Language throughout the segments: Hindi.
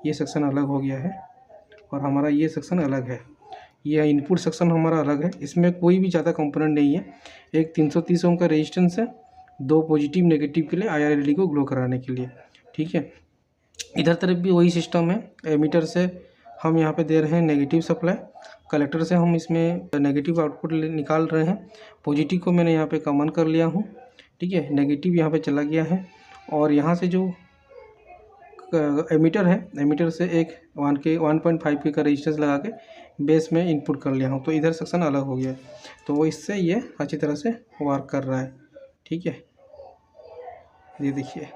ये सेक्शन अलग हो गया है और हमारा ये सेक्शन अलग है। ये इनपुट सेक्शन हमारा अलग है, इसमें कोई भी ज़्यादा कंपोनेंट नहीं है। एक 330 ओम का रेजिस्टेंस है, 2 पॉजिटिव नेगेटिव के लिए IR LED को ग्लो कराने के लिए। ठीक है, इधर तरफ भी वही सिस्टम है। एमीटर से हम यहाँ पे दे रहे हैं नेगेटिव सप्लाई, कलेक्टर से हम इसमें नेगेटिव आउटपुट निकाल रहे हैं। पॉजिटिव को मैंने यहाँ पे कॉमन कर लिया हूँ। ठीक है, नेगेटिव यहाँ पे चला गया है और यहाँ से जो एमीटर है, एमीटर से एक 1.5 के का रेजिस्टेंस लगा के बेस में इनपुट कर लिया हूँ, तो इधर सेक्शन अलग हो गया। तो वो इससे ये अच्छी तरह से वर्क कर रहा है। ठीक है, ये देखिए,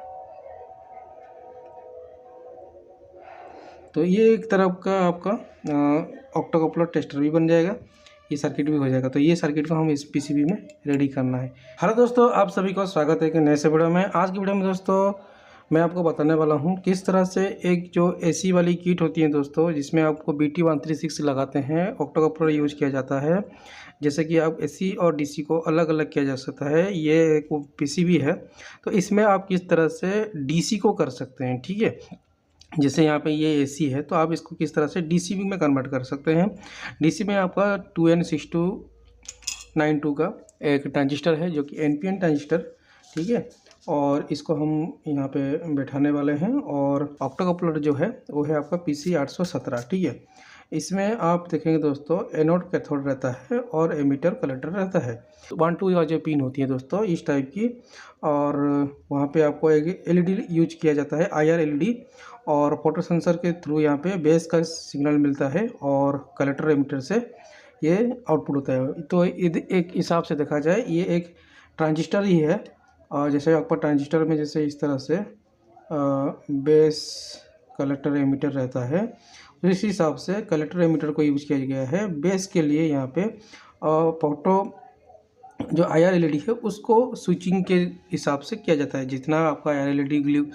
तो ये एक तरफ का आपका ऑक्टोकपलर टेस्टर भी बन जाएगा, ये सर्किट भी हो जाएगा। तो ये सर्किट को हम इस पीसीबी में रेडी करना है। हेलो दोस्तों, आप सभी को स्वागत है एक नए से वीडियो में। आज की वीडियो में दोस्तों मैं आपको बताने वाला हूँ किस तरह से एक जो एसी वाली किट होती है दोस्तों, जिसमें आपको BT136 लगाते हैं, ऑक्टोकपलर यूज किया जाता है। जैसे कि आप एसी और डीसी को अलग अलग किया जा सकता है। ये एक पीसीबी है, तो इसमें आप किस तरह से डीसी को कर सकते हैं। ठीक है, जैसे यहाँ पे ये एसी है, तो आप इसको किस तरह से डीसी में कन्वर्ट कर सकते हैं। डीसी में आपका 2N6292 का एक ट्रांजिस्टर है, जो कि NPN ट्रांजिस्टर। ठीक है, और इसको हम यहाँ पे बैठाने वाले हैं। और ऑक्टोकपलर जो है वो है आपका PC817। ठीक है, इसमें आप देखेंगे दोस्तों, एनोड कैथोड रहता है और एमीटर कलेक्टर रहता है। 1-2 या जो पिन होती है दोस्तों इस टाइप की, और वहाँ पे आपको एक LED यूज किया जाता है, IR LED, और फोटो सेंसर के थ्रू यहाँ पे बेस का सिग्नल मिलता है और कलेक्टर एमीटर से ये आउटपुट होता है। तो एक हिसाब से देखा जाए ये एक ट्रांजिस्टर ही है। और जैसे आपका ट्रांजिस्टर में जैसे इस तरह से बेस कलेक्टर एमीटर रहता है, तो इस हिसाब से कलेक्टर एमीटर को यूज किया गया है। बेस के लिए यहाँ पे फोटो जो IR LED है उसको स्विचिंग के हिसाब से किया जाता है। जितना आपका IR LED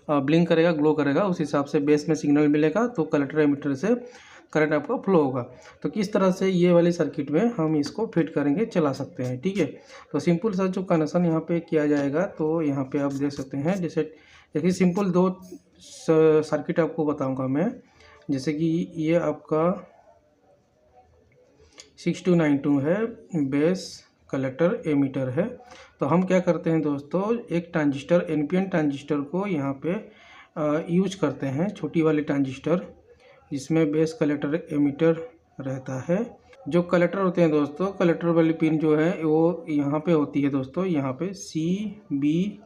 ब्लिंक करेगा, ग्लो करेगा, उस हिसाब से बेस में सिग्नल मिलेगा, तो कलेक्टर एमीटर से करंट आपका फ्लो होगा। तो किस तरह से ये वाली सर्किट में हम इसको फिट करेंगे, चला सकते हैं। ठीक है, तो सिंपल सा जो कनेक्शन यहाँ पे किया जाएगा, तो यहाँ पे आप देख सकते हैं। जैसे देखिए, सिंपल 2 सर्किट आपको बताऊँगा मैं। जैसे कि ये आपका 6292 है, बेस कलेक्टर एमीटर है। तो हम क्या करते हैं दोस्तों, एक ट्रांजिस्टर NPN ट्रांजिस्टर को यहाँ पे यूज करते हैं, छोटी वाली ट्रांजिस्टर, जिसमें बेस कलेक्टर एमीटर रहता है। जो कलेक्टर होते हैं दोस्तों, कलेक्टर वाली पिन जो है वो यहाँ पे होती है दोस्तों, यहाँ पे C, B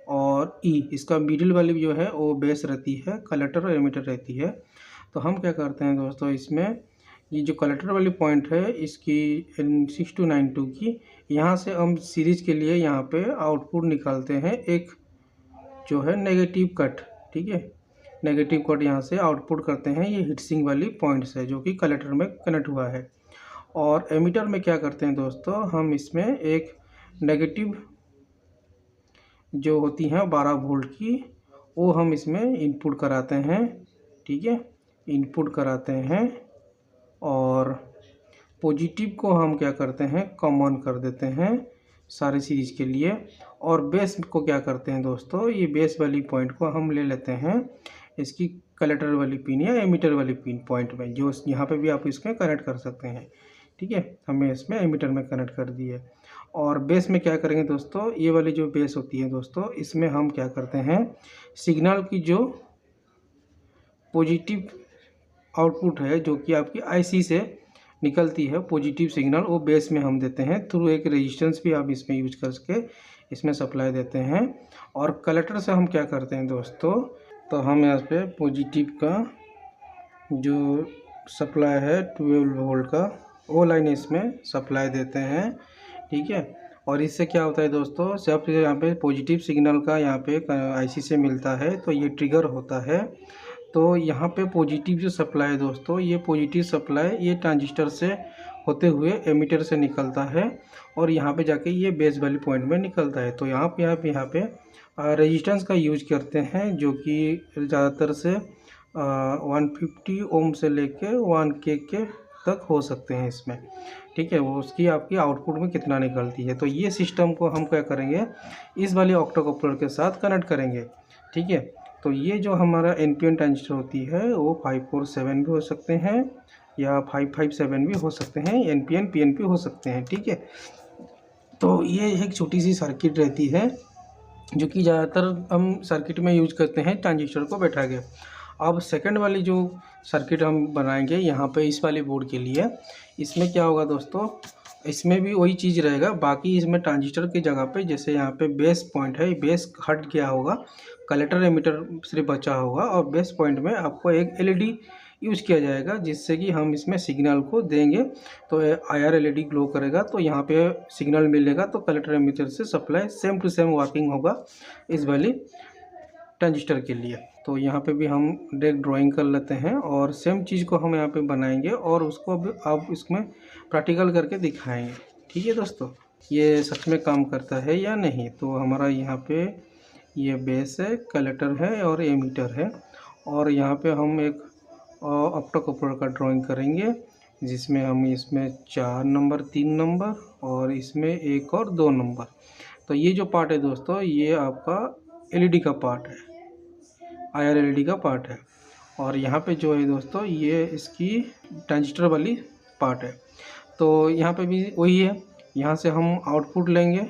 और E। इसका मिडिल वाली जो है वो बेस रहती है, कलेक्टर और एमीटर रहती है। तो हम क्या करते हैं दोस्तों, इसमें ये जो कलेक्टर वाली पॉइंट है इसकी 6292 की, यहाँ से हम सीरीज के लिए यहाँ पे आउटपुट निकालते हैं, एक जो है नेगेटिव कट। ठीक है, नेगेटिव कट यहाँ से आउटपुट करते हैं, ये हीटसिंक वाली पॉइंट्स है जो कि कलेक्टर में कनेक्ट हुआ है। और एमीटर में क्या करते हैं दोस्तों, हम इसमें एक नेगेटिव जो होती हैं 12 वोल्ट की, वो हम इसमें इनपुट कराते हैं। ठीक है, इनपुट कराते हैं, और पॉजिटिव को हम क्या करते हैं, कॉमन कर देते हैं सारे सीरीज के लिए। और बेस को क्या करते हैं दोस्तों, ये बेस वाली पॉइंट को हम ले लेते हैं इसकी कलेक्टर वाली पिन या एमीटर वाली पिन पॉइंट में, जो यहाँ पे भी आप इसमें कनेक्ट कर सकते हैं। ठीक है, हमने इसमें एमीटर में कनेक्ट कर दिए। और बेस में क्या करेंगे दोस्तों, ये वाली जो बेस होती है दोस्तों, इसमें हम क्या करते हैं, सिग्नल की जो पॉजिटिव आउटपुट है जो कि आपकी IC से निकलती है, पॉजिटिव सिग्नल, वो बेस में हम देते हैं थ्रू एक रेजिस्टेंस भी आप इसमें यूज करके इसमें सप्लाई देते हैं। और कलेक्टर से हम क्या करते हैं दोस्तों, तो हम यहाँ पे पॉजिटिव का जो सप्लाई है 12 वोल्ट का, वो लाइन इसमें सप्लाई देते हैं। ठीक है, और इससे क्या होता है दोस्तों, जब यहाँ पे पॉजिटिव सिग्नल का यहाँ पे IC से मिलता है तो ये ट्रिगर होता है। तो यहाँ पे पॉजिटिव जो सप्लाई है दोस्तों, ये पॉजिटिव सप्लाई ये ट्रांजिस्टर से होते हुए एमीटर से निकलता है, और यहाँ पे जाके ये बेस वाली पॉइंट में निकलता है। तो यहाँ पे रेजिस्टेंस का यूज करते हैं, जो कि ज़्यादातर से 150 ओम से लेके 1K के तक हो सकते हैं इसमें। ठीक है, वो उसकी आपकी आउटपुट में कितना निकलती है। तो ये सिस्टम को हम क्या करेंगे, इस वाले ऑक्टोकपलर के साथ कनेक्ट करेंगे। ठीक है, तो ये जो हमारा एनपीएन ट्रांजिस्टर होती है वो 547 भी हो सकते हैं या 557 भी हो सकते हैं, एनपीएन पीएनपी हो सकते हैं, ठीक है। तो ये एक छोटी सी सर्किट रहती है जो कि ज़्यादातर हम सर्किट में यूज करते हैं ट्रांजिस्टर को बैठा के। अब सेकंड वाली जो सर्किट हम बनाएंगे यहाँ पे इस वाले बोर्ड के लिए, इसमें क्या होगा दोस्तों, इसमें भी वही चीज़ रहेगा। बाकी इसमें ट्रांजिस्टर की जगह पे जैसे यहाँ पे बेस पॉइंट है, बेस हट गया होगा, कलेक्टर एमीटर सिर्फ बचा होगा और बेस पॉइंट में आपको एक एलईडी यूज किया जाएगा जिससे कि हम इसमें सिग्नल को देंगे तो आईआर एलईडी ग्लो करेगा, तो यहाँ पे सिग्नल मिलेगा तो कलेक्टर एमीटर से supply same to same working होगा इस वाली ट्रांजिस्टर के लिए। तो यहाँ पे भी हम डायरेक्ट ड्राइंग कर लेते हैं और सेम चीज़ को हम यहाँ पे बनाएंगे और उसको अब आप इसमें प्रैक्टिकल करके दिखाएंगे, ठीक है दोस्तों, ये सच में काम करता है या नहीं। तो हमारा यहाँ पे ये बेस है, कलेक्टर है और एमीटर है और यहाँ पे हम एक ऑप्टोकपलर का ड्राइंग करेंगे जिसमें हम इसमें 4 नंबर 3 नंबर और इसमें 1 और 2 नंबर। तो ये जो पार्ट है दोस्तों ये आपका एलईडी का पार्ट है, आईआर एलईडी का पार्ट है और यहाँ पे जो है दोस्तों ये इसकी ट्रांजिस्टर वाली पार्ट है। तो यहाँ पे भी वही है, यहाँ से हम आउटपुट लेंगे,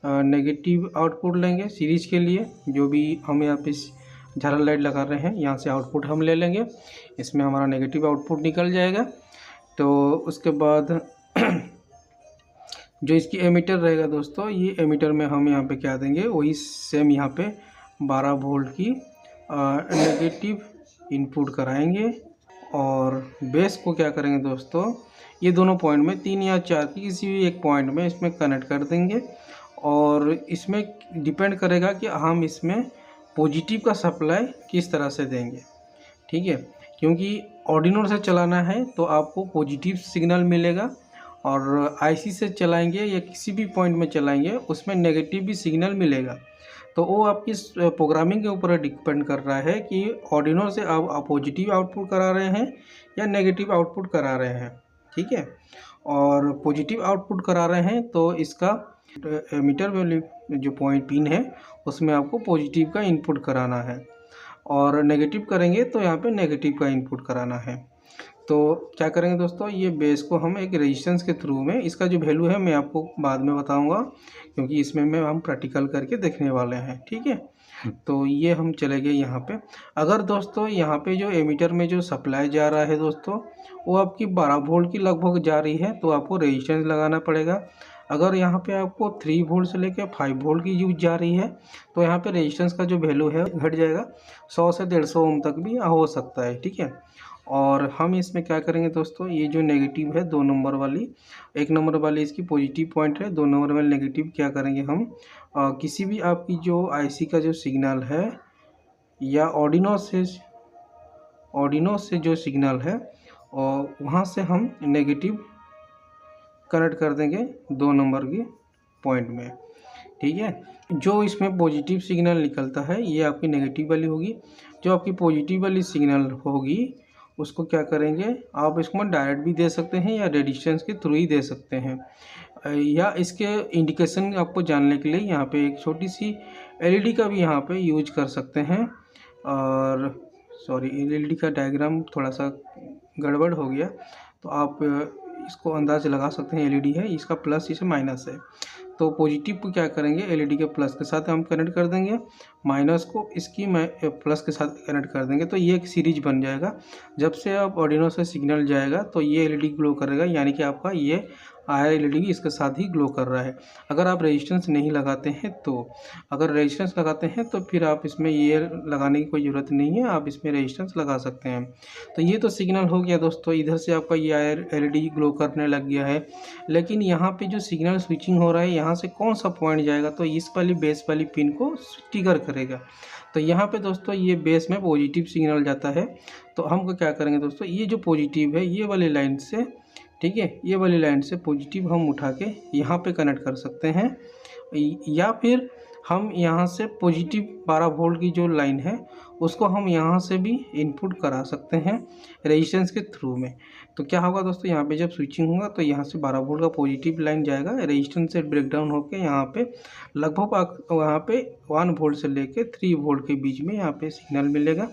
नेगेटिव आउटपुट लेंगे सीरीज के लिए, जो भी हम यहाँ पे झालर लाइट लगा रहे हैं यहाँ से आउटपुट हम ले लेंगे, इसमें हमारा नेगेटिव आउटपुट निकल जाएगा। तो उसके बाद जो इसकी एमीटर रहेगा दोस्तों, ये एमीटर में हम यहाँ पे क्या देंगे, वही सेम यहाँ पे 12 वोल्ट की नेगेटिव इनपुट कराएंगे और बेस को क्या करेंगे दोस्तों, ये दोनों पॉइंट में 3 या 4 की किसी भी एक पॉइंट में इसमें कनेक्ट कर देंगे और इसमें डिपेंड करेगा कि हम इसमें पॉजिटिव का सप्लाई किस तरह से देंगे, ठीक है, क्योंकि ऑर्डिनो से चलाना है तो आपको पॉजिटिव सिग्नल मिलेगा और आईसी से चलाएंगे या किसी भी पॉइंट में चलाएंगे उसमें नेगेटिव भी सिग्नल मिलेगा। तो वो आपकी प्रोग्रामिंग के ऊपर डिपेंड कर रहा है कि ऑर्डिनो से आप पॉजिटिव आउटपुट करा रहे हैं या नेगेटिव आउटपुट करा रहे हैं, ठीक है। और पॉजिटिव आउटपुट करा रहे हैं तो इसका एमीटर वाली जो पॉइंट पिन है उसमें आपको पॉजिटिव का इनपुट कराना है और नेगेटिव करेंगे तो यहाँ पे नेगेटिव का इनपुट कराना है। तो क्या करेंगे दोस्तों, ये बेस को हम एक रेजिस्टेंस के थ्रू में, इसका जो वैल्यू है मैं आपको बाद में बताऊंगा क्योंकि इसमें हम प्रैक्टिकल करके देखने वाले हैं, ठीक है। तो ये हम चले गए यहाँ पे। अगर दोस्तों यहाँ पे जो एमीटर में जो सप्लाई जा रहा है दोस्तों वो आपकी 12 वोल्ट की लगभग जा रही है तो आपको रेजिस्टेंस लगाना पड़ेगा। अगर यहाँ पे आपको 3 वोल्ट से लेकर 5 वोल्ट की यूज जा रही है तो यहाँ पे रेजिस्टेंस का जो वैल्यू है घट जाएगा, 100 से 150 ओम तक भी हो सकता है, ठीक है। और हम इसमें क्या करेंगे दोस्तों, ये जो नेगेटिव है 2 नंबर वाली, 1 नंबर वाली इसकी पॉजिटिव पॉइंट है, 2 नंबर वाली नेगेटिव, क्या करेंगे हम किसी भी आपकी जो आईसी का जो सिग्नल है या ऑर्डिनो से जो सिग्नल है और वहाँ से हम नेगेटिव कनेक्ट कर देंगे 2 नंबर की पॉइंट में, ठीक है। जो इसमें पॉजिटिव सिग्नल निकलता है ये आपकी नेगेटिव वाली होगी, जो आपकी पॉजिटिव वाली सिग्नल होगी उसको क्या करेंगे, आप इसको डायरेक्ट भी दे सकते हैं या रेजिस्टेंस के थ्रू ही दे सकते हैं, या इसके इंडिकेशन आपको जानने के लिए यहाँ पे एक छोटी सी एलईडी का भी यहाँ पे यूज कर सकते हैं। और सॉरी, एलईडी का डायग्राम थोड़ा सा गड़बड़ हो गया, तो आप इसको अंदाज लगा सकते हैं। एलईडी है, इसका प्लस इसे माइनस है, तो पॉजिटिव को क्या करेंगे एलईडी के प्लस के साथ हम कनेक्ट कर देंगे, माइनस को इसकी प्लस के साथ कनेक्ट कर देंगे, तो ये एक सीरीज बन जाएगा। जब से आप ऑर्डिनो से सिग्नल जाएगा तो ये एलईडी ग्लो करेगा, यानी कि आपका ये आईआर एलईडी इसके साथ ही ग्लो कर रहा है। अगर आप रेजिस्टेंस नहीं लगाते हैं तो, अगर रेजिस्टेंस लगाते हैं तो फिर आप इसमें ये लगाने की कोई ज़रूरत नहीं है, आप इसमें रेजिस्टेंस लगा सकते हैं। तो ये तो सिग्नल हो गया दोस्तों, इधर से आपका ये आईआर एलईडी ग्लो करने लग गया है। लेकिन यहाँ पे जो सिग्नल स्विचिंग हो रहा है यहाँ से कौन सा पॉइंट जाएगा, तो इस वाली बेस वाली पिन को ट्रिगर करेगा। तो यहाँ पे दोस्तों ये बेस में पॉजिटिव सिग्नल जाता है, तो हमको क्या करेंगे दोस्तों, ये जो पॉजिटिव है ये वाली लाइन से, ठीक है, ये वाली लाइन से पॉजिटिव हम उठा के यहाँ पे कनेक्ट कर सकते हैं, या फिर हम यहाँ से पॉजिटिव 12 वोल्ट की जो लाइन है उसको हम यहाँ से भी इनपुट करा सकते हैं रेजिस्टेंस के थ्रू में। तो क्या होगा दोस्तों, यहाँ पे जब स्विचिंग होगा तो यहाँ से 12 वोल्ट का पॉजिटिव लाइन जाएगा, रेजिस्टेंस से ब्रेकडाउन होकर यहाँ पे लगभग वहाँ पे 1 वोल्ट से लेके 3 वोल्ट के बीच में यहाँ पे सिग्नल मिलेगा,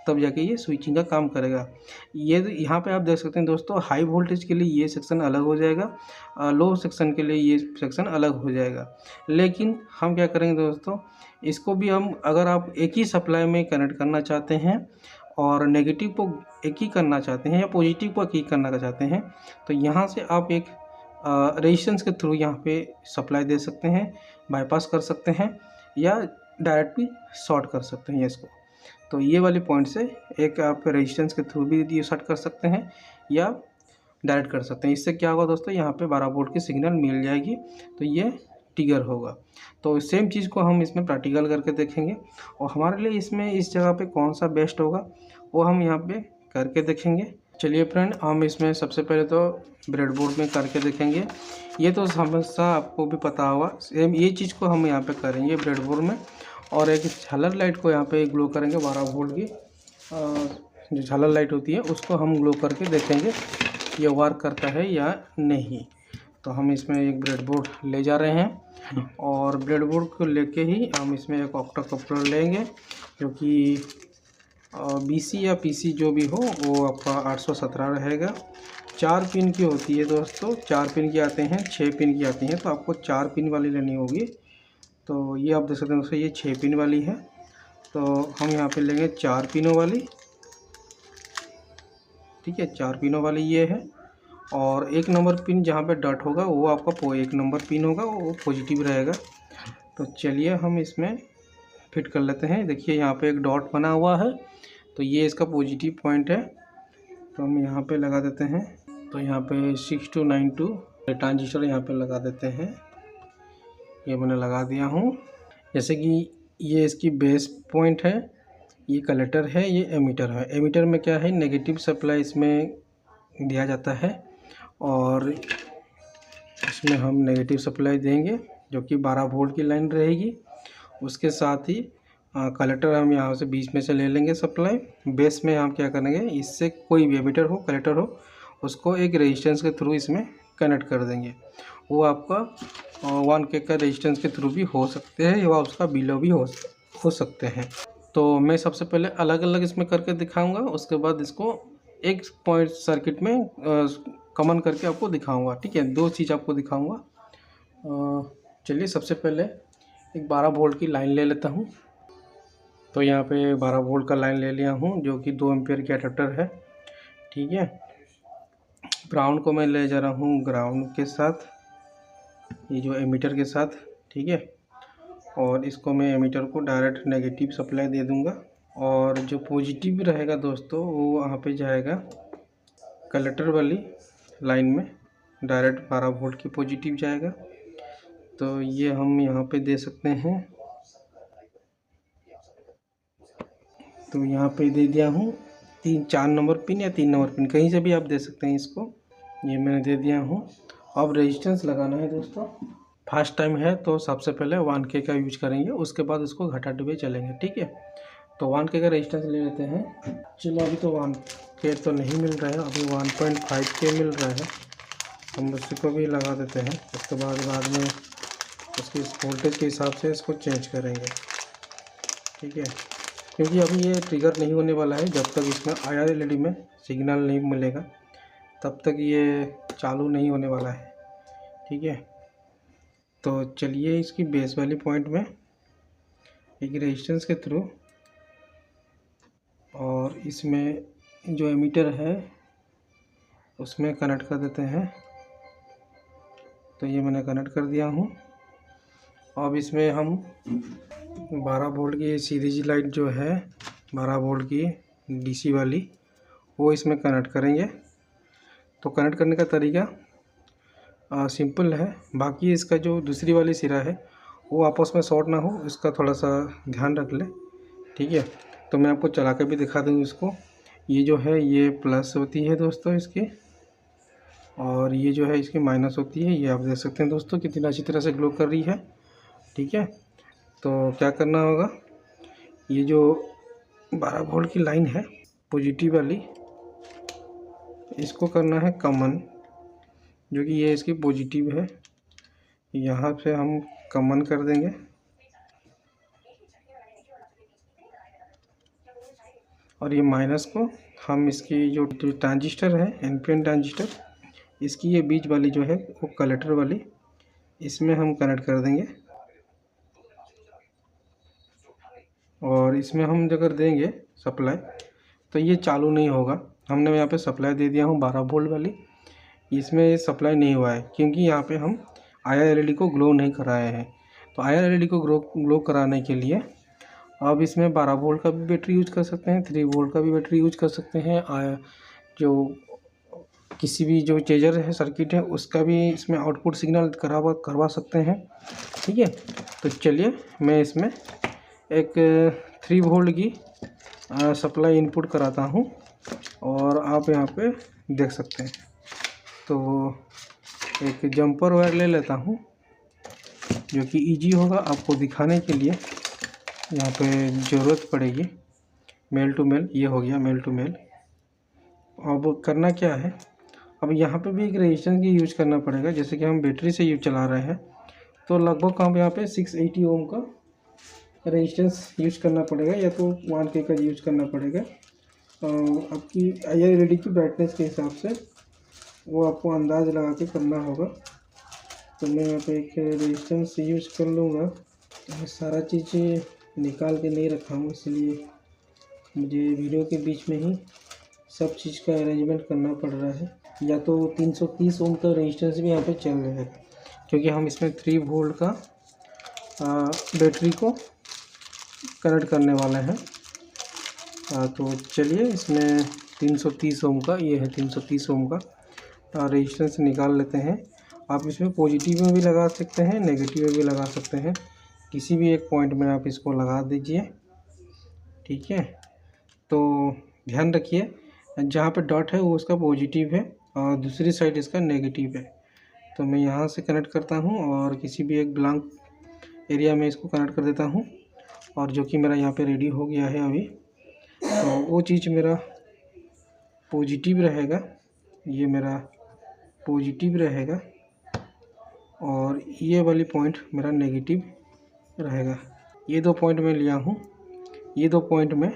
तब जाके ये स्विचिंग का काम करेगा। ये यहाँ पे आप देख सकते हैं दोस्तों, हाई वोल्टेज के लिए ये सेक्शन अलग हो जाएगा, लो सेक्शन के लिए ये सेक्शन अलग हो जाएगा। लेकिन हम क्या करेंगे दोस्तों, इसको भी हम, अगर आप एक ही सप्लाई में कनेक्ट करना चाहते हैं और नेगेटिव को एक ही करना चाहते हैं या पॉजिटिव को एक ही करना चाहते हैं, तो यहाँ से आप एक रेजिस्टेंस के थ्रू यहाँ पे सप्लाई दे सकते हैं, बाईपास कर सकते हैं या डायरेक्ट भी शॉर्ट कर सकते हैं इसको। तो ये वाले पॉइंट से एक आप रेजिस्टेंस के थ्रू भी ये शॉर्ट कर सकते हैं या डायरेक्ट कर सकते हैं। इससे क्या होगा दोस्तों, यहाँ पे 12 वोल्ट की सिग्नल मिल जाएगी, तो ये ट्रिगर होगा। तो सेम चीज़ को हम इसमें प्रैक्टिकल करके देखेंगे और हमारे लिए इसमें इस जगह पे कौन सा बेस्ट होगा वो हम यहाँ पे करके देखेंगे। चलिए फ्रेंड, हम इसमें सबसे पहले तो ब्रेडबोर्ड में करके देखेंगे। ये तो समस्या आपको भी पता होगा, सेम ये चीज़ को हम यहाँ पे करेंगे ब्रेडबोर्ड में। और एक झालर लाइट को यहाँ पे ग्लो करेंगे, 12 वोल्ट की जो झालर लाइट होती है उसको हम ग्लो करके देखेंगे ये वर्क करता है या नहीं। तो हम इसमें एक ब्रेडबोर्ड ले जा रहे हैं और ब्रेडबोर्ड को लेके ही हम इसमें एक ऑक्टा कपलर लेंगे, जो कि BC या PC जो भी हो वो आपका 817 रहेगा। 4 पिन की होती है दोस्तों, 4 पिन की आते हैं, 6 पिन की आती हैं, तो आपको 4 पिन वाली लेनी होगी। तो ये आप देख सकते हैं दोस्तों, ये 6 पिन वाली है, तो हम यहाँ पे लेंगे 4 पिनों वाली। ठीक है, 4 पिनों वाली ये है। और 1 नंबर पिन जहाँ पे डॉट होगा वो आपका 1 नंबर पिन होगा, वो पॉजिटिव रहेगा। तो चलिए हम इसमें फिट कर लेते हैं। देखिए यहाँ पे एक डॉट बना हुआ है, तो ये इसका पॉजिटिव पॉइंट है, तो हम यहाँ पे लगा देते हैं। तो यहाँ पे 6292 ट्रांजिस्टर यहाँ पे लगा देते हैं। ये मैंने लगा दिया हूँ। जैसे कि ये इसकी बेस पॉइंट है, ये कलेक्टर है, ये एमीटर है। एमीटर में क्या है, नेगेटिव सप्लाई इसमें दिया जाता है और इसमें हम नेगेटिव सप्लाई देंगे जो कि 12 वोल्ट की लाइन रहेगी। उसके साथ ही कलेक्टर हम यहाँ से बीच में से ले लेंगे सप्लाई। बेस में हम क्या करेंगे, इससे कोई भी एमीटर हो, कलेक्टर हो, उसको एक रेजिस्टेंस के थ्रू इसमें कनेक्ट कर देंगे। वो आपका 1K का रेजिस्टेंस के थ्रू भी हो सकते हैं या उसका बिलो भी हो सकते हैं। तो मैं सबसे पहले अलग अलग इसमें करके दिखाऊंगा, उसके बाद इसको एक पॉइंट सर्किट में कॉमन करके आपको दिखाऊंगा। ठीक है, 2 चीज़ आपको दिखाऊंगा। चलिए सबसे पहले एक 12 वोल्ट की लाइन ले लेता हूँ। तो यहाँ पे 12 वोल्ट का लाइन ले लिया हूँ, जो कि 2 एम्पियर की अडेप्टर है। ठीक है, ग्राउंड को मैं ले जा रहा हूँ ग्राउंड के साथ, ये जो एमीटर के साथ। ठीक है, और इसको मैं एमीटर को डायरेक्ट नेगेटिव सप्लाई दे दूँगा और जो पॉजिटिव रहेगा दोस्तों वो वहाँ पे जाएगा कलेक्टर वाली लाइन में, डायरेक्ट 12 वोल्ट की पॉजिटिव जाएगा। तो ये हम यहाँ पे दे सकते हैं। तो यहाँ पे दे दिया हूँ 4 नंबर पिन या 3 नंबर पिन, कहीं से भी आप दे सकते हैं इसको। ये मैंने दे दिया हूँ। अब रेजिस्टेंस लगाना है दोस्तों। फर्स्ट टाइम है तो सबसे पहले 1K का यूज करेंगे, उसके बाद इसको घटाते हुए चलेंगे। ठीक है, तो 1K का रेजिस्टेंस ले लेते हैं। चलो अभी तो 1K तो नहीं मिल रहा है, अभी 1.5K मिल रहा है, हम उसी को भी लगा देते हैं। उसके बाद में उसकी वोल्टेज के हिसाब से इसको चेंज करेंगे। ठीक है, क्योंकि अभी ये ट्रिगर नहीं होने वाला है, जब तक इसमें IR LED में सिग्नल नहीं मिलेगा तब तक ये चालू नहीं होने वाला है। ठीक है, तो चलिए इसकी बेस वाली पॉइंट में एक रेजिस्टेंस के थ्रू और इसमें जो एमीटर है उसमें कनेक्ट कर देते हैं। तो ये मैंने कनेक्ट कर दिया हूँ। अब इसमें हम 12 वोल्ट की सीरीज लाइट जो है 12 वोल्ट की DC वाली, वो इसमें कनेक्ट करेंगे। तो कनेक्ट करने का तरीका सिंपल है, बाकी इसका जो दूसरी वाली सिरा है वो आपस में शॉर्ट ना हो, इसका थोड़ा सा ध्यान रख ले। ठीक है, तो मैं आपको चला कर भी दिखा दूँगी इसको। ये जो है ये प्लस होती है दोस्तों इसकी, और ये जो है इसकी माइनस होती है। ये आप देख सकते हैं दोस्तों कितना अच्छी तरह से ग्लो कर रही है। ठीक है, तो क्या करना होगा, ये जो 12 वोल्ट की लाइन है पॉजिटिव वाली, इसको करना है कॉमन, जो कि ये इसकी पॉजिटिव है। यहाँ से हम कॉमन कर देंगे और ये माइनस को हम इसकी जो ट्रांजिस्टर है एनपीएन ट्रांजिस्टर, इसकी ये बीच वाली जो है वो कलेक्टर वाली, इसमें हम कनेक्ट कर देंगे। और इसमें हम अगर देंगे सप्लाई तो ये चालू नहीं होगा। हमने यहाँ पे सप्लाई दे दिया हूँ 12 वोल्ट वाली, इसमें सप्लाई नहीं हुआ है क्योंकि यहाँ पे हम IR LED को ग्लो नहीं कराए हैं। तो IR LED को ग्लो कराने के लिए अब इसमें 12 वोल्ट का भी बैटरी यूज कर सकते हैं, 3 वोल्ट का भी बैटरी यूज कर सकते हैं, जो किसी भी जो चेजर है सर्किट है उसका भी इसमें आउटपुट सिग्नल करवा सकते हैं। ठीक है, तो चलिए मैं इसमें एक 3 वोल्ट की सप्लाई इनपुट कराता हूँ और आप यहाँ पे देख सकते हैं। तो एक जंपर वायर ले लेता हूँ जो कि इजी होगा आपको दिखाने के लिए, यहाँ पे ज़रूरत पड़ेगी। मेल टू मेल, ये हो गया मेल टू मेल। अब करना क्या है, अब यहाँ पे भी एक रेजिस्टेंस की यूज करना पड़ेगा। जैसे कि हम बैटरी से यूज चला रहे हैं तो लगभग हम यहाँ पे 680 ओम का रेजिस्टेंस यूज करना पड़ेगा या तो 1K का यूज करना पड़ेगा। आपकी IR LED की ब्राइटनेस के हिसाब से वो आपको अंदाज़ लगा के करना होगा। तो मैं यहाँ पे एक रेजिस्टेंस यूज कर लूँगा। मैं सारा चीज़ निकाल के नहीं रखा हूँ, इसलिए मुझे वीडियो के बीच में ही सब चीज़ का अरेंजमेंट करना पड़ रहा है। या तो 330 ओम का रेजिस्टेंस भी यहाँ पे चल रहेगा क्योंकि हम इसमें 3 वोल्ट का बैटरी को कनेक्ट करने वाले हैं। तो चलिए इसमें 330 ओम का, ये है 330 ओम का रेजिस्टेंस निकाल लेते हैं। आप इसमें पॉजिटिव में भी लगा सकते हैं, नेगेटिव में भी लगा सकते हैं, किसी भी एक पॉइंट में आप इसको लगा दीजिए। ठीक है, तो ध्यान रखिए जहाँ पे डॉट है वो उसका पॉजिटिव है और दूसरी साइड इसका नेगेटिव है। तो मैं यहाँ से कनेक्ट करता हूँ और किसी भी एक ब्लैंक एरिया में इसको कनेक्ट कर देता हूँ, और जो कि मेरा यहाँ पे रेडी हो गया है अभी। तो वो चीज़ मेरा पॉजिटिव रहेगा, ये मेरा पॉजिटिव रहेगा और ये वाली पॉइंट मेरा नेगेटिव रहेगा। ये 2 पॉइंट मैं लिया हूँ, ये 2 पॉइंट में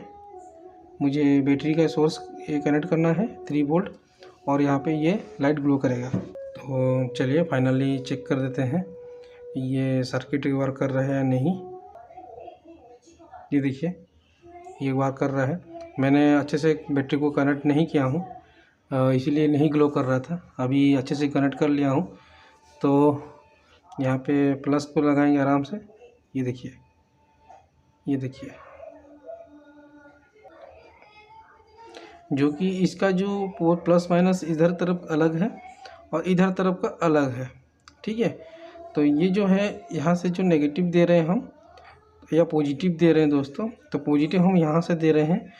मुझे बैटरी का सोर्स ये कनेक्ट करना है 3 वोल्ट, और यहाँ पे ये लाइट ग्लो करेगा। तो चलिए फाइनली चेक कर देते हैं ये सर्किट वर्क कर रहा है या नहीं। ये देखिए ये वर्क कर रहा है। मैंने अच्छे से बैटरी को कनेक्ट नहीं किया हूँ, इसीलिए नहीं ग्लो कर रहा था। अभी अच्छे से कनेक्ट कर लिया हूँ। तो यहाँ पे प्लस को लगाएंगे आराम से। ये देखिए, ये देखिए, जो कि इसका जो प्लस माइनस इधर तरफ अलग है और इधर तरफ का अलग है। ठीक है, तो ये जो है यहाँ से जो नेगेटिव दे रहे हैं हम या पॉजिटिव दे रहे हैं दोस्तों, तो पॉजिटिव हम यहाँ से दे रहे हैं,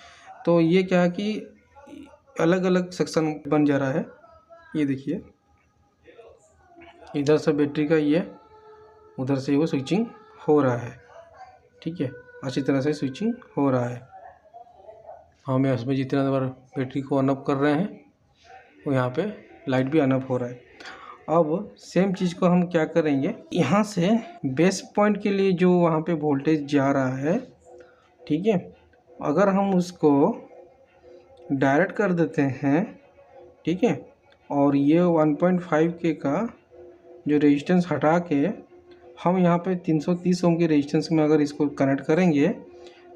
तो ये क्या है कि अलग अलग सेक्शन बन जा रहा है। ये देखिए इधर से बैटरी का ये, उधर से वो स्विचिंग हो रहा है। ठीक है, अच्छी तरह से स्विचिंग हो रहा है। हम इसमें जितना बार बैटरी को ऑन ऑफ कर रहे हैं वो यहाँ पे लाइट भी ऑन ऑफ हो रहा है। अब सेम चीज़ को हम क्या करेंगे, यहाँ से बेस पॉइंट के लिए जो वहाँ पे वोल्टेज जा रहा है, ठीक है, अगर हम उसको डायरेक्ट कर देते हैं, ठीक है, और ये 1.5K का जो रेजिस्टेंस हटा के हम यहाँ पे 330 ओम के रेजिस्टेंस में अगर इसको कनेक्ट करेंगे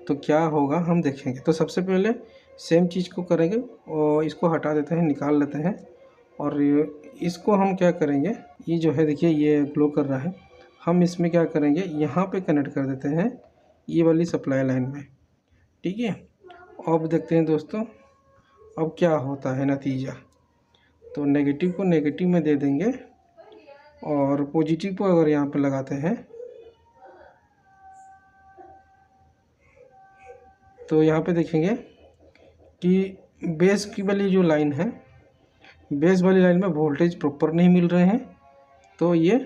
तो क्या होगा हम देखेंगे। तो सबसे पहले सेम चीज़ को करेंगे और इसको हटा देते हैं, निकाल लेते हैं, और इसको हम क्या करेंगे, ये जो है देखिए ये ग्लो कर रहा है, हम इसमें क्या करेंगे यहाँ पे कनेक्ट कर देते हैं ये वाली सप्लाई लाइन में। ठीक है, अब देखते हैं दोस्तों अब क्या होता है नतीजा। तो नेगेटिव को नेगेटिव में दे देंगे और पॉजिटिव को अगर यहाँ पे लगाते हैं तो यहाँ पे देखेंगे कि बेस की वाली जो लाइन है, बेस वाली लाइन में वोल्टेज प्रॉपर नहीं मिल रहे हैं, तो ये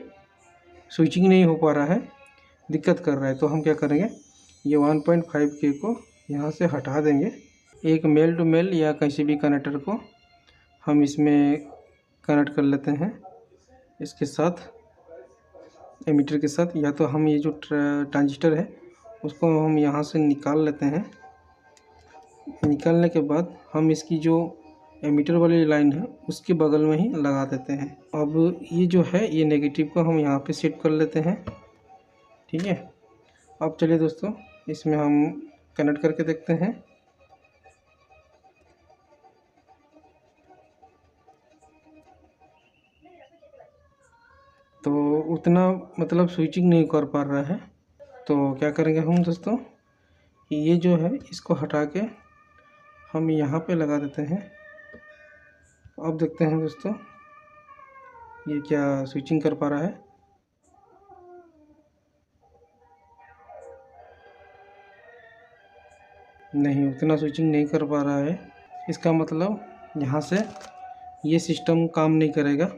स्विचिंग नहीं हो पा रहा है, दिक्कत कर रहा है। तो हम क्या करेंगे, ये 1.5K को यहाँ से हटा देंगे। एक मेल टू मेल या किसी भी कनेक्टर को हम इसमें कनेक्ट कर लेते हैं इसके साथ, एमीटर के साथ। या तो हम ये जो ट्रांजिस्टर है उसको हम यहाँ से निकाल लेते हैं। निकालने के बाद हम इसकी जो एमीटर वाली लाइन है उसके बगल में ही लगा देते हैं। अब ये जो है ये नेगेटिव को हम यहाँ पे सेट कर लेते हैं, ठीक है। अब चलिए दोस्तों इसमें हम कनेक्ट करके देखते हैं। तो उतना मतलब स्विचिंग नहीं कर पा रहा है। तो क्या करेंगे हम दोस्तों, ये जो है इसको हटा के हम यहाँ पे लगा देते हैं। अब देखते हैं दोस्तों ये क्या स्विचिंग कर पा रहा है। नहीं, उतना स्विचिंग नहीं कर पा रहा है। इसका मतलब यहाँ से ये सिस्टम काम नहीं करेगा,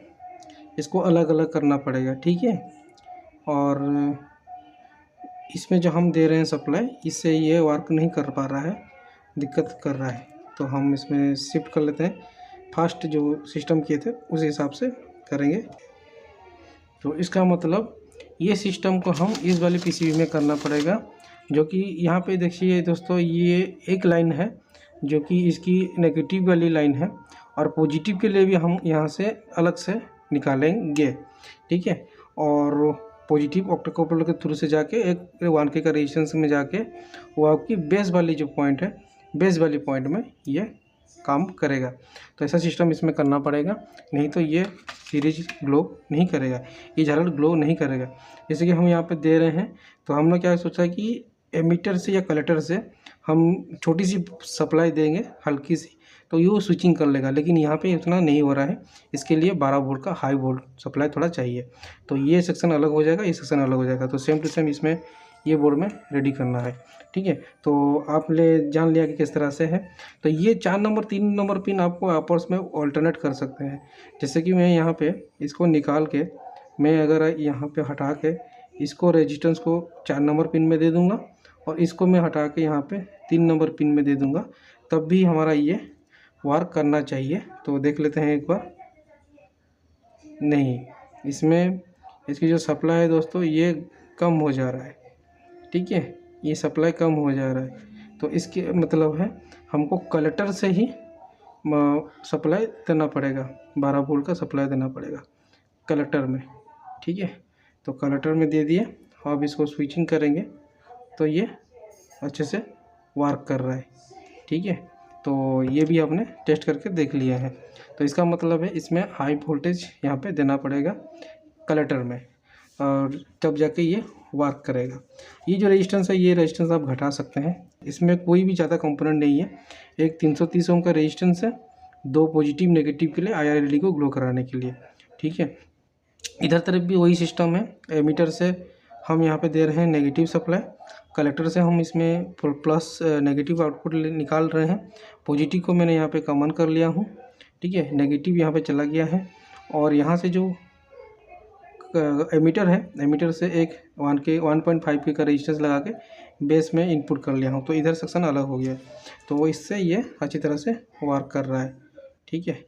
इसको अलग अलग करना पड़ेगा, ठीक है। और इसमें जो हम दे रहे हैं सप्लाई, इससे ये वर्क नहीं कर पा रहा है, दिक्कत कर रहा है। तो हम इसमें शिफ्ट कर लेते हैं, फास्ट जो सिस्टम किए थे उस हिसाब से करेंगे। तो इसका मतलब ये सिस्टम को हम इस वाली पीसीबी में करना पड़ेगा, जो कि यहाँ पे देखिए दोस्तों ये एक लाइन है जो कि इसकी नेगेटिव वाली लाइन है, और पॉजिटिव के लिए भी हम यहाँ से अलग से निकालेंगे, ठीक है। और पॉजिटिव ऑक्टाकॉपल के थ्रू से जाके एक 1K का रेजिस्टेंस में जाके वो आपकी बेस वाली जो पॉइंट है, बेस वाली पॉइंट में ये काम करेगा। तो ऐसा सिस्टम इसमें करना पड़ेगा, नहीं तो ये सीरीज ग्लो नहीं करेगा, ये झालर ग्लो नहीं करेगा। जैसे कि हम यहाँ पे दे रहे हैं, तो हमने क्या सोचा कि एमीटर से या कलेक्टर से हम छोटी सी सप्लाई देंगे हल्की सी, तो ये स्विचिंग कर लेगा। लेकिन यहाँ पे इतना नहीं हो रहा है, इसके लिए 12 वोल्ट का हाई वोल्ट सप्लाई थोड़ा चाहिए। तो ये सेक्शन अलग हो जाएगा, ये सेक्शन अलग हो जाएगा। तो सेम टू सेम इसमें ये बोर्ड में रेडी करना है, ठीक है। तो आप जान लिया कि किस तरह से है। तो ये 4 नंबर 3 नंबर पिन आपको आपस में ऑल्टरनेट कर सकते हैं। जैसे कि मैं यहाँ पे इसको निकाल के, मैं अगर यहाँ पे हटा के इसको रेजिस्टेंस को 4 नंबर पिन में दे दूँगा, और इसको मैं हटा के यहाँ पे 3 नंबर पिन में दे दूँगा, तब भी हमारा ये वर्क करना चाहिए। तो देख लेते हैं एक बार। नहीं, इसमें इसकी जो सप्लाई है दोस्तों ये कम हो जा रहा है, ठीक है, ये सप्लाई कम हो जा रहा है। तो इसके मतलब है हमको कलेक्टर से ही सप्लाई देना पड़ेगा, 12 वोल्ट का सप्लाई देना पड़ेगा कलेक्टर में, ठीक है। तो कलेक्टर में दे दिए, अब इसको स्विचिंग करेंगे तो ये अच्छे से वर्क कर रहा है, ठीक है। तो ये भी आपने टेस्ट करके देख लिया है। तो इसका मतलब है इसमें हाई वोल्टेज यहाँ पे देना पड़ेगा कलेक्टर में, और तब जाके ये वर्क करेगा। ये जो रेजिस्टेंस है, ये रेजिस्टेंस आप घटा सकते हैं, इसमें कोई भी ज़्यादा कंपोनेंट नहीं है। एक 330 ओम का रेजिस्टेंस है, 2 पॉजिटिव नेगेटिव के लिए IR LED को ग्लो कराने के लिए, ठीक है। इधर तरफ भी वही सिस्टम है, एमीटर से हम यहाँ पे दे रहे हैं नेगेटिव सप्लाई, कलेक्टर से हम इसमें प्लस नेगेटिव आउटपुट निकाल रहे हैं। पॉजिटिव को मैंने यहाँ पे कॉमन कर लिया हूँ, ठीक है, नेगेटिव यहाँ पे चला गया है। और यहाँ से जो एमीटर है, एमीटर से एक 1.5K का रेजिस्टेंस लगा के बेस में इनपुट कर लिया हूँ, तो इधर सेक्शन अलग हो गया। तो इससे ये अच्छी तरह से वर्क कर रहा है, ठीक है।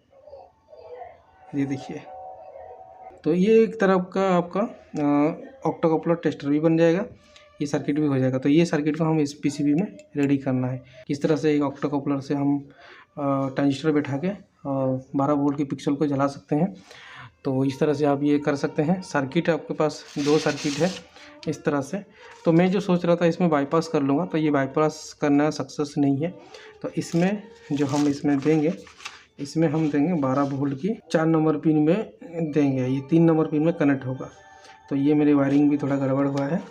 ये देखिए, तो ये एक तरफ का आपका ऑक्टाकॉपलर टेस्टर भी बन जाएगा, ये सर्किट भी हो जाएगा। तो ये सर्किट को हम इस पीसीबी में रेडी करना है। किस तरह से एक ऑक्टाकॉपलर से हम ट्रांजिस्टर बैठा के 12 वोल्ट की पिक्सल को जला सकते हैं, तो इस तरह से आप ये कर सकते हैं। सर्किट आपके पास 2 सर्किट है इस तरह से। तो मैं जो सोच रहा था इसमें बाईपास कर लूँगा, तो ये बाईपास करना सक्सेस नहीं है। तो इसमें जो हम इसमें देंगे, इसमें हम देंगे 12 वोल्ट की 4 नंबर पिन में देंगे, ये 3 नंबर पिन में कनेक्ट होगा। तो ये मेरी वायरिंग भी थोड़ा गड़बड़ हुआ है।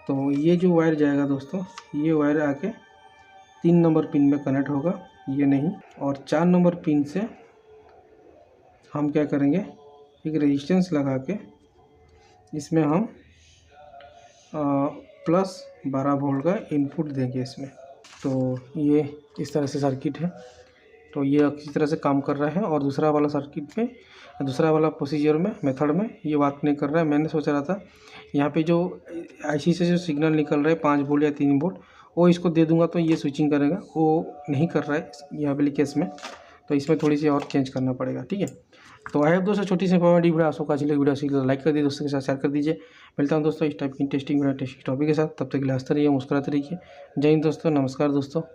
तो ये जो वायर जाएगा दोस्तों, ये वायर आके 3 नंबर पिन में कनेक्ट होगा, ये नहीं। और 4 नंबर पिन से हम क्या करेंगे, एक रेजिस्टेंस लगा के इसमें हम प्लस 12 वोल्ट का इनपुट देंगे इसमें। तो ये इस तरह से सर्किट है। तो ये अच्छी तरह से काम कर रहा है। और दूसरा वाला सर्किट में, दूसरा वाला प्रोसीजर में, मेथड में ये वर्क नहीं कर रहा है। मैंने सोच रहा था यहाँ पे जो आईसी से जो सिग्नल निकल रहा है 5 वोल्ट या 3 वोल्ट, वो इसको दे दूंगा तो ये स्विचिंग करेगा, वो नहीं कर रहा है ये वाले केस में, तो इसमें थोड़ी सी और चेंज करना पड़ेगा। ठीक है, तो आई होप दोस्तों छोटी सी वीडियो आपको अच्छी लगी, वीडियो अच्छी लगी लाइक कर दीजिए, दोस्तों के साथ शेयर कर दीजिए। मिलता हूँ दोस्तों इस टाइप की इंटरेस्टिंग वीडियो टेस्टिंग टॉपिक के साथ, तब तक के लिए हंसते रहिए, मुस्कुराते रहिए। जय हिंद दोस्तों, नमस्कार दोस्तों।